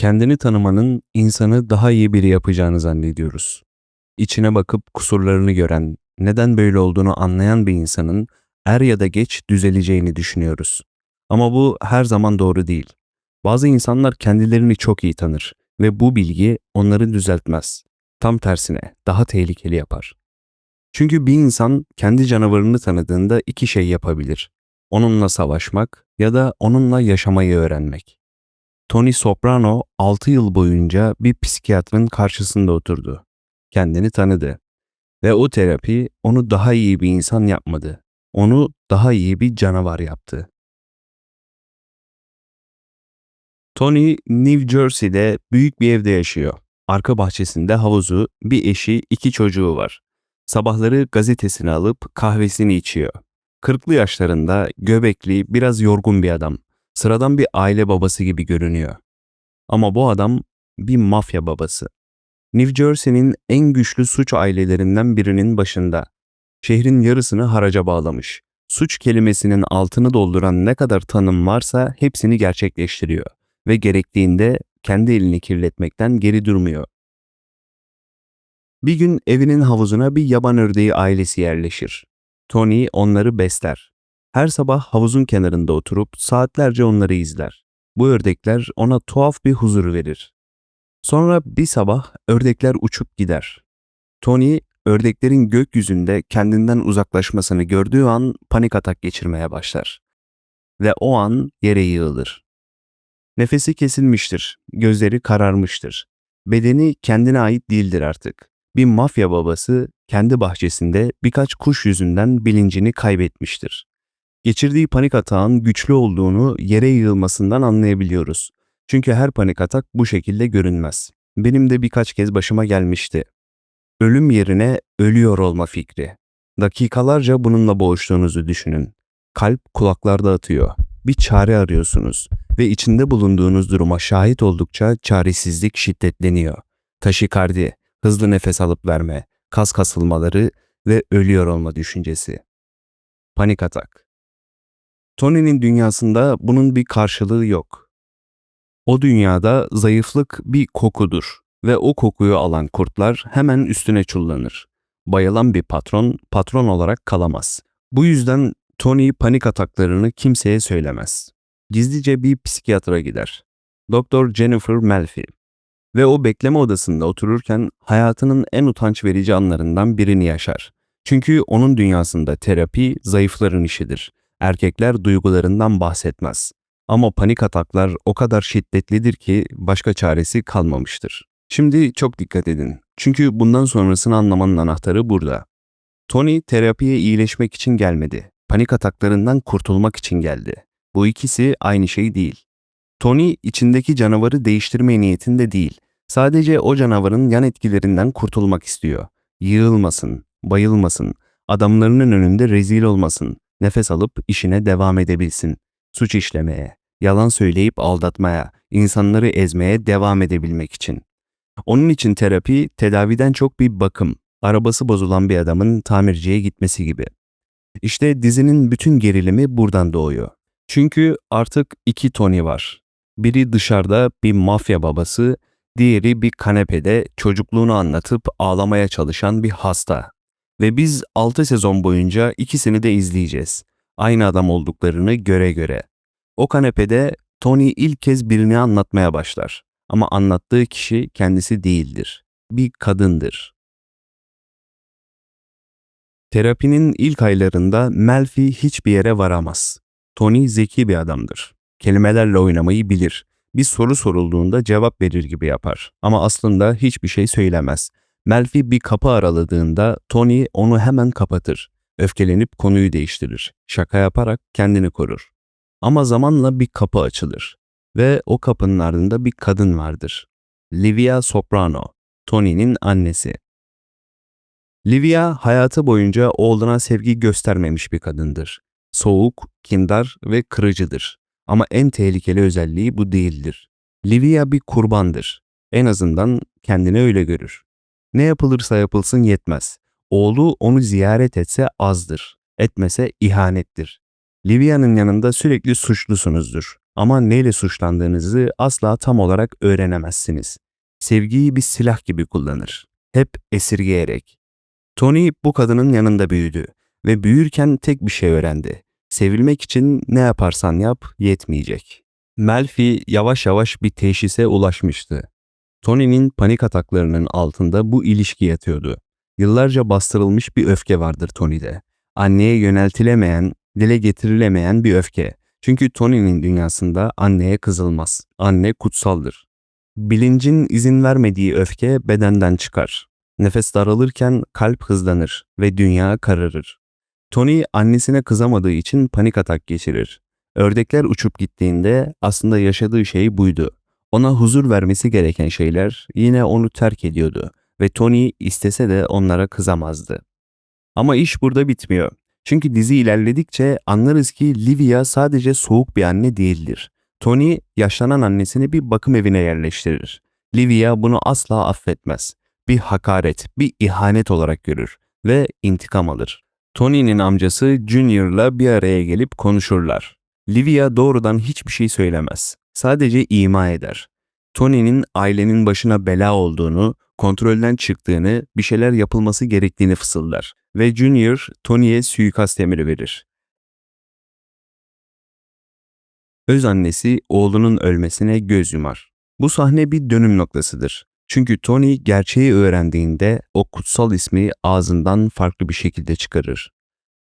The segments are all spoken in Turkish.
Kendini tanımanın insanı daha iyi biri yapacağını zannediyoruz. İçine bakıp kusurlarını gören, neden böyle olduğunu anlayan bir insanın er ya da geç düzeleceğini düşünüyoruz. Ama bu her zaman doğru değil. Bazı insanlar kendilerini çok iyi tanır ve bu bilgi onları düzeltmez. Tam tersine daha tehlikeli yapar. Çünkü bir insan kendi canavarını tanıdığında iki şey yapabilir. Onunla savaşmak ya da onunla yaşamayı öğrenmek. Tony Soprano 6 yıl boyunca bir psikiyatrın karşısında oturdu. Kendini tanıdı ve o terapi onu daha iyi bir insan yapmadı. Onu daha iyi bir canavar yaptı. Tony, New Jersey'de büyük bir evde yaşıyor. Arka bahçesinde havuzu, bir eşi, iki çocuğu var. Sabahları gazetesini alıp kahvesini içiyor. 40'lı yaşlarında, göbekli, biraz yorgun bir adam. Sıradan bir aile babası gibi görünüyor. Ama bu adam bir mafya babası. New Jersey'nin en güçlü suç ailelerinden birinin başında. Şehrin yarısını haraca bağlamış. Suç kelimesinin altını dolduran ne kadar tanım varsa hepsini gerçekleştiriyor ve gerektiğinde kendi elini kirletmekten geri durmuyor. Bir gün evinin havuzuna bir yaban ördeği ailesi yerleşir. Tony onları besler. Her sabah havuzun kenarında oturup saatlerce onları izler. Bu ördekler ona tuhaf bir huzur verir. Sonra bir sabah ördekler uçup gider. Tony, ördeklerin gökyüzünde kendinden uzaklaşmasını gördüğü an panik atak geçirmeye başlar. Ve o an yere yığılır. Nefesi kesilmiştir, gözleri kararmıştır. Bedeni kendine ait değildir artık. Bir mafya babası kendi bahçesinde birkaç kuş yüzünden bilincini kaybetmiştir. Geçirdiği panik atağın güçlü olduğunu yere yığılmasından anlayabiliyoruz. Çünkü her panik atak bu şekilde görünmez. Benim de birkaç kez başıma gelmişti. Ölüm yerine ölüyor olma fikri. Dakikalarca bununla boğuştuğunuzu düşünün. Kalp kulaklarda atıyor. Bir çare arıyorsunuz ve içinde bulunduğunuz duruma şahit oldukça çaresizlik şiddetleniyor. Taşikardi, hızlı nefes alıp verme, kas kasılmaları ve ölüyor olma düşüncesi. Panik atak. Tony'nin dünyasında bunun bir karşılığı yok. O dünyada zayıflık bir kokudur ve o kokuyu alan kurtlar hemen üstüne çullanır. Bayılan bir patron, patron olarak kalamaz. Bu yüzden Tony panik ataklarını kimseye söylemez. Gizlice bir psikiyatra gider. Doktor Jennifer Melfi. Ve o bekleme odasında otururken hayatının en utanç verici anlarından birini yaşar. Çünkü onun dünyasında terapi zayıfların işidir. Erkekler duygularından bahsetmez. Ama panik ataklar o kadar şiddetlidir ki başka çaresi kalmamıştır. Şimdi çok dikkat edin. Çünkü bundan sonrasını anlamanın anahtarı burada. Tony terapiye iyileşmek için gelmedi. Panik ataklarından kurtulmak için geldi. Bu ikisi aynı şey değil. Tony içindeki canavarı değiştirme niyetinde değil. Sadece o canavarın yan etkilerinden kurtulmak istiyor. Yığılmasın, bayılmasın, adamlarının önünde rezil olmasın, nefes alıp işine devam edebilsin. Suç işlemeye, yalan söyleyip aldatmaya, insanları ezmeye devam edebilmek için. Onun için terapi, tedaviden çok bir bakım, arabası bozulan bir adamın tamirciye gitmesi gibi. İşte dizinin bütün gerilimi buradan doğuyor. Çünkü artık iki Tony var. Biri dışarıda bir mafya babası, diğeri bir kanepede çocukluğunu anlatıp ağlamaya çalışan bir hasta. Ve biz 6 sezon boyunca ikisini de izleyeceğiz. Aynı adam olduklarını göre göre. O kanepede Tony ilk kez birini anlatmaya başlar. Ama anlattığı kişi kendisi değildir. Bir kadındır. Terapinin ilk aylarında Melfi hiçbir yere varamaz. Tony zeki bir adamdır. Kelimelerle oynamayı bilir. Bir soru sorulduğunda cevap verir gibi yapar. Ama aslında hiçbir şey söylemez. Melfi bir kapı araladığında Tony onu hemen kapatır. Öfkelenip konuyu değiştirir. Şaka yaparak kendini korur. Ama zamanla bir kapı açılır. Ve o kapının ardında bir kadın vardır. Livia Soprano, Tony'nin annesi. Livia hayatı boyunca oğluna sevgi göstermemiş bir kadındır. Soğuk, kindar ve kırıcıdır. Ama en tehlikeli özelliği bu değildir. Livia bir kurbandır. En azından kendini öyle görür. Ne yapılırsa yapılsın yetmez. Oğlu onu ziyaret etse azdır. Etmese ihanettir. Livia'nın yanında sürekli suçlusunuzdur. Ama neyle suçlandığınızı asla tam olarak öğrenemezsiniz. Sevgiyi bir silah gibi kullanır. Hep esirgeyerek. Tony bu kadının yanında büyüdü ve büyürken tek bir şey öğrendi. Sevilmek için ne yaparsan yap yetmeyecek. Melfi yavaş yavaş bir teşhise ulaşmıştı. Tony'nin panik ataklarının altında bu ilişki yatıyordu. Yıllarca bastırılmış bir öfke vardır Tony'de. Anneye yöneltilemeyen, dile getirilemeyen bir öfke. Çünkü Tony'nin dünyasında anneye kızılmaz. Anne kutsaldır. Bilincin izin vermediği öfke bedenden çıkar. Nefes daralırken kalp hızlanır ve dünya kararır. Tony annesine kızamadığı için panik atak geçirir. Ördekler uçup gittiğinde aslında yaşadığı şey buydu. Ona huzur vermesi gereken şeyler yine onu terk ediyordu ve Tony istese de onlara kızamazdı. Ama iş burada bitmiyor. Çünkü dizi ilerledikçe anlarız ki Livia sadece soğuk bir anne değildir. Tony yaşlanan annesini bir bakım evine yerleştirir. Livia bunu asla affetmez. Bir hakaret, bir ihanet olarak görür ve intikam alır. Tony'nin amcası Junior'la bir araya gelip konuşurlar. Livia doğrudan hiçbir şey söylemez. Sadece ima eder. Tony'nin ailenin başına bela olduğunu, kontrolden çıktığını, bir şeyler yapılması gerektiğini fısıldar ve Junior Tony'ye suikast emri verir. Öz annesi oğlunun ölmesine göz yumar. Bu sahne bir dönüm noktasıdır. Çünkü Tony gerçeği öğrendiğinde o kutsal ismi ağzından farklı bir şekilde çıkarır.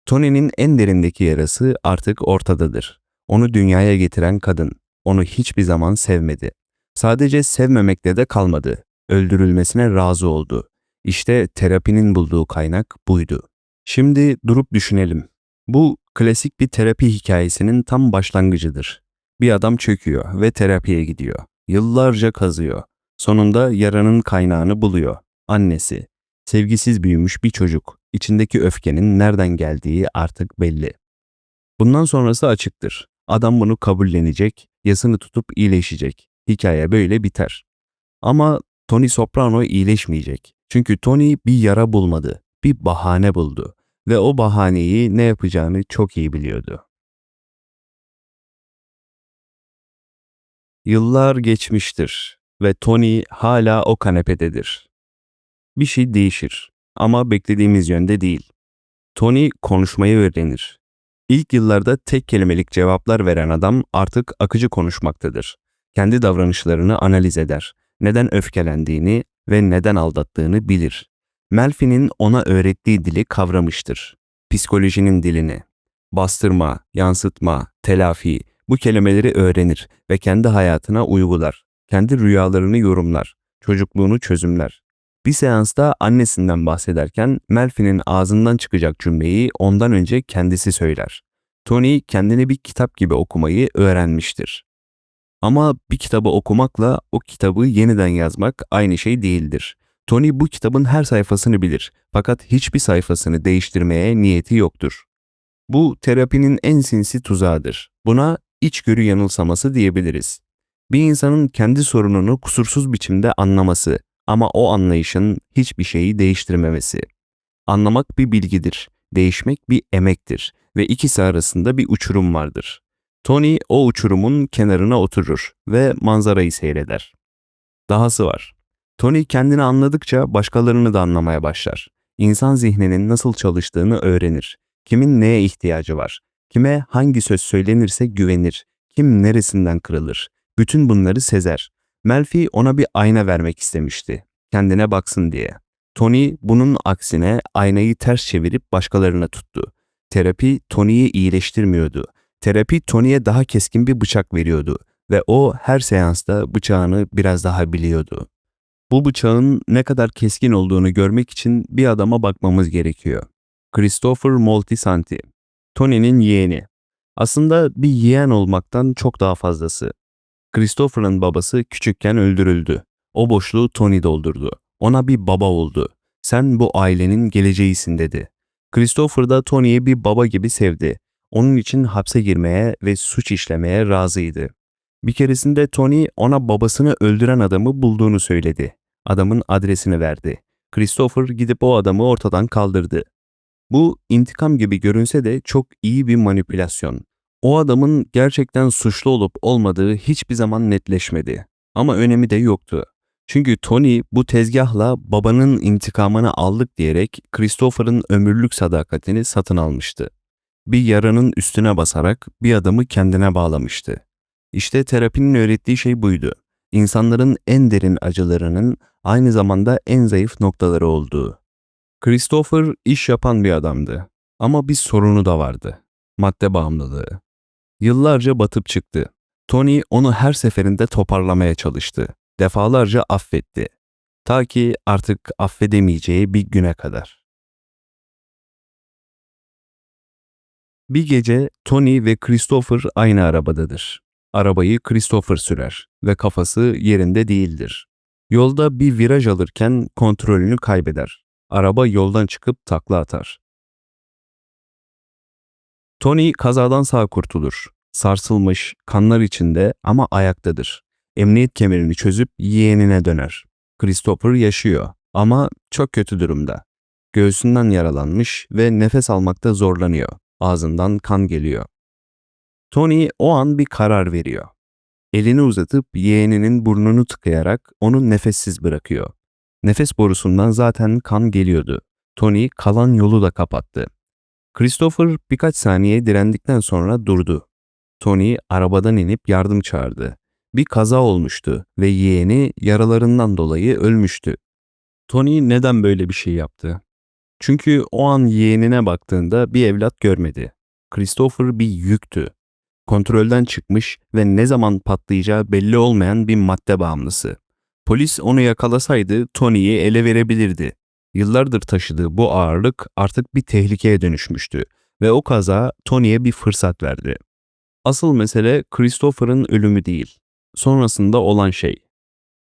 Tony'nin en derindeki yarası artık ortadadır. Onu dünyaya getiren kadın. Onu hiçbir zaman sevmedi. Sadece sevmemekle de kalmadı. Öldürülmesine razı oldu. İşte terapinin bulduğu kaynak buydu. Şimdi durup düşünelim. Bu klasik bir terapi hikayesinin tam başlangıcıdır. Bir adam çöküyor ve terapiye gidiyor. Yıllarca kazıyor. Sonunda yaranın kaynağını buluyor. Annesi. Sevgisiz büyümüş bir çocuk. İçindeki öfkenin nereden geldiği artık belli. Bundan sonrası açıktır. Adam bunu kabullenecek, yasını tutup iyileşecek. Hikaye böyle biter. Ama Tony Soprano iyileşmeyecek. Çünkü Tony bir yara bulmadı, bir bahane buldu ve o bahaneyi ne yapacağını çok iyi biliyordu. Yıllar geçmiştir ve Tony hala o kanepededir. Bir şey değişir ama beklediğimiz yönde değil. Tony konuşmayı öğrenir. İlk yıllarda tek kelimelik cevaplar veren adam artık akıcı konuşmaktadır. Kendi davranışlarını analiz eder. Neden öfkelendiğini ve neden aldattığını bilir. Melfi'nin ona öğrettiği dili kavramıştır. Psikolojinin dilini. Bastırma, yansıtma, telafi bu kelimeleri öğrenir ve kendi hayatına uygular. Kendi rüyalarını yorumlar. Çocukluğunu çözümler. Bir seansta annesinden bahsederken Melfi'nin ağzından çıkacak cümleyi ondan önce kendisi söyler. Tony kendini bir kitap gibi okumayı öğrenmiştir. Ama bir kitabı okumakla o kitabı yeniden yazmak aynı şey değildir. Tony bu kitabın her sayfasını bilir fakat hiçbir sayfasını değiştirmeye niyeti yoktur. Bu terapinin en sinsi tuzağıdır. Buna içgörü yanılsaması diyebiliriz. Bir insanın kendi sorununu kusursuz biçimde anlaması ama o anlayışın hiçbir şeyi değiştirmemesi. Anlamak bir bilgidir, değişmek bir emektir ve ikisi arasında bir uçurum vardır. Tony o uçurumun kenarına oturur ve manzarayı seyreder. Dahası var. Tony kendini anladıkça başkalarını da anlamaya başlar. İnsan zihninin nasıl çalıştığını öğrenir. Kimin neye ihtiyacı var? Kime hangi söz söylenirse güvenir? Kim neresinden kırılır? Bütün bunları sezer. Melfi ona bir ayna vermek istemişti. Kendine baksın diye. Tony bunun aksine aynayı ters çevirip başkalarına tuttu. Terapi Tony'yi iyileştirmiyordu. Terapi Tony'ye daha keskin bir bıçak veriyordu ve o her seansta bıçağını biraz daha biliyordu. Bu bıçağın ne kadar keskin olduğunu görmek için bir adama bakmamız gerekiyor. Christopher Moltisanti, Tony'nin yeğeni. Aslında bir yeğen olmaktan çok daha fazlası. Christopher'ın babası küçükken öldürüldü. O boşluğu Tony doldurdu. Ona bir baba oldu. Sen bu ailenin geleceğisin dedi. Christopher da Tony'yi bir baba gibi sevdi. Onun için hapse girmeye ve suç işlemeye razıydı. Bir keresinde Tony ona babasını öldüren adamı bulduğunu söyledi. Adamın adresini verdi. Christopher gidip o adamı ortadan kaldırdı. Bu intikam gibi görünse de çok iyi bir manipülasyon. O adamın gerçekten suçlu olup olmadığı hiçbir zaman netleşmedi. Ama önemi de yoktu. Çünkü Tony bu tezgahla babanın intikamını aldık diyerek Christopher'ın ömürlük sadakatini satın almıştı. Bir yaranın üstüne basarak bir adamı kendine bağlamıştı. İşte terapinin öğrettiği şey buydu. İnsanların en derin acılarının aynı zamanda en zayıf noktaları olduğu. Christopher iş yapan bir adamdı. Ama bir sorunu da vardı. Madde bağımlılığı. Yıllarca batıp çıktı. Tony onu her seferinde toparlamaya çalıştı. Defalarca affetti. Ta ki artık affedemeyeceği bir güne kadar. Bir gece Tony ve Christopher aynı arabadadır. Arabayı Christopher sürer ve kafası yerinde değildir. Yolda bir viraj alırken kontrolünü kaybeder. Araba yoldan çıkıp takla atar. Tony kazadan sağ kurtulur. Sarsılmış, kanlar içinde ama ayaktadır. Emniyet kemerini çözüp yeğenine döner. Christopher yaşıyor ama çok kötü durumda. Göğsünden yaralanmış ve nefes almakta zorlanıyor. Ağzından kan geliyor. Tony o an bir karar veriyor. Elini uzatıp yeğeninin burnunu tıkayarak onu nefessiz bırakıyor. Nefes borusundan zaten kan geliyordu. Tony kalan yolu da kapattı. Christopher birkaç saniye direndikten sonra durdu. Tony arabadan inip yardım çağırdı. Bir kaza olmuştu ve yeğeni yaralarından dolayı ölmüştü. Tony neden böyle bir şey yaptı? Çünkü o an yeğenine baktığında bir evlat görmedi. Christopher bir yüktü. Kontrolden çıkmış ve ne zaman patlayacağı belli olmayan bir madde bağımlısı. Polis onu yakalasaydı Tony'yi ele verebilirdi. Yıllardır taşıdığı bu ağırlık artık bir tehlikeye dönüşmüştü ve o kaza Tony'ye bir fırsat verdi. Asıl mesele Christopher'ın ölümü değil, sonrasında olan şey.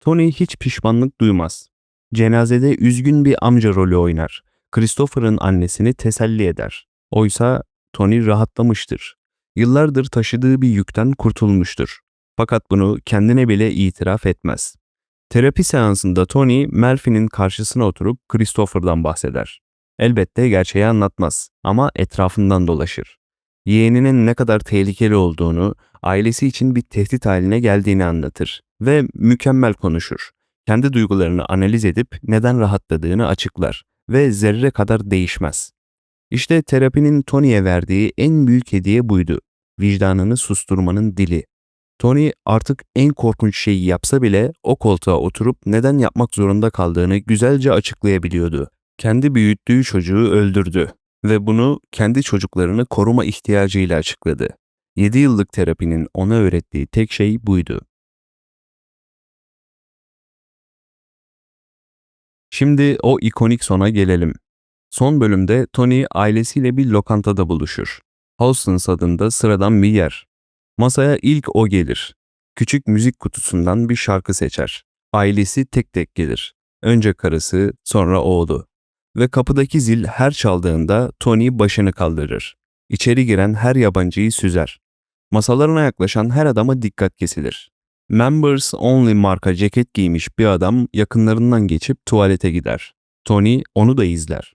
Tony hiç pişmanlık duymaz. Cenazede üzgün bir amca rolü oynar. Christopher'ın annesini teselli eder. Oysa Tony rahatlamıştır. Yıllardır taşıdığı bir yükten kurtulmuştur. Fakat bunu kendine bile itiraf etmez. Terapi seansında Tony, Murphy'nin karşısına oturup Christopher'dan bahseder. Elbette gerçeği anlatmaz ama etrafından dolaşır. Yeğeninin ne kadar tehlikeli olduğunu, ailesi için bir tehdit haline geldiğini anlatır ve mükemmel konuşur. Kendi duygularını analiz edip neden rahatladığını açıklar ve zerre kadar değişmez. İşte terapinin Tony'ye verdiği en büyük hediye buydu. Vicdanını susturmanın dili. Tony artık en korkunç şeyi yapsa bile o koltuğa oturup neden yapmak zorunda kaldığını güzelce açıklayabiliyordu. Kendi büyüttüğü çocuğu öldürdü ve bunu kendi çocuklarını koruma ihtiyacıyla açıkladı. 7 yıllık terapinin ona öğrettiği tek şey buydu. Şimdi o ikonik sona gelelim. Son bölümde Tony ailesiyle bir lokantada buluşur. Houston's adında sıradan bir yer. Masaya ilk o gelir. Küçük müzik kutusundan bir şarkı seçer. Ailesi tek tek gelir. Önce karısı, sonra oğlu. Ve kapıdaki zil her çaldığında Tony başını kaldırır. İçeri giren her yabancıyı süzer. Masalarına yaklaşan her adama dikkat kesilir. Members Only marka ceket giymiş bir adam yakınlarından geçip tuvalete gider. Tony onu da izler.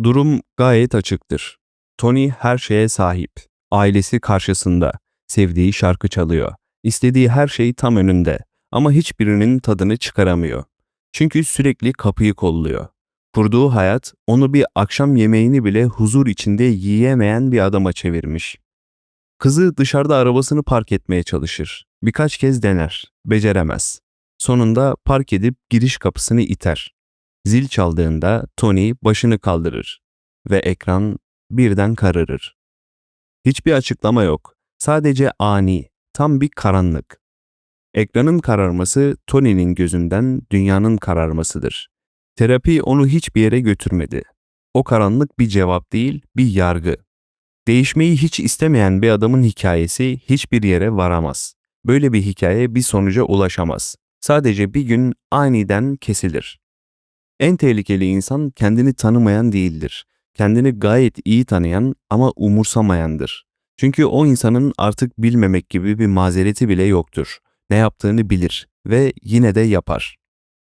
Durum gayet açıktır. Tony her şeye sahip. Ailesi karşısında. Sevdiği şarkı çalıyor. İstediği her şey tam önünde. Ama hiçbirinin tadını çıkaramıyor. Çünkü sürekli kapıyı kolluyor. Kurduğu hayat onu bir akşam yemeğini bile huzur içinde yiyemeyen bir adama çevirmiş. Kızı dışarıda arabasını park etmeye çalışır. Birkaç kez dener. Beceremez. Sonunda park edip giriş kapısını iter. Zil çaldığında Tony başını kaldırır ve ekran birden kararır. Hiçbir açıklama yok. Sadece ani, tam bir karanlık. Ekranın kararması Tony'nin gözünden dünyanın kararmasıdır. Terapi onu hiçbir yere götürmedi. O karanlık bir cevap değil, bir yargı. Değişmeyi hiç istemeyen bir adamın hikayesi hiçbir yere varamaz. Böyle bir hikaye bir sonuca ulaşamaz. Sadece bir gün aniden kesilir. En tehlikeli insan kendini tanımayan değildir. Kendini gayet iyi tanıyan ama umursamayandır. Çünkü o insanın artık bilmemek gibi bir mazereti bile yoktur. Ne yaptığını bilir ve yine de yapar.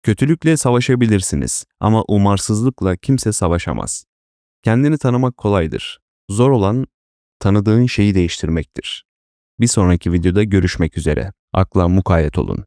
Kötülükle savaşabilirsiniz ama umarsızlıkla kimse savaşamaz. Kendini tanımak kolaydır. Zor olan tanıdığın şeyi değiştirmektir. Bir sonraki videoda görüşmek üzere. Akla mukayyet olun.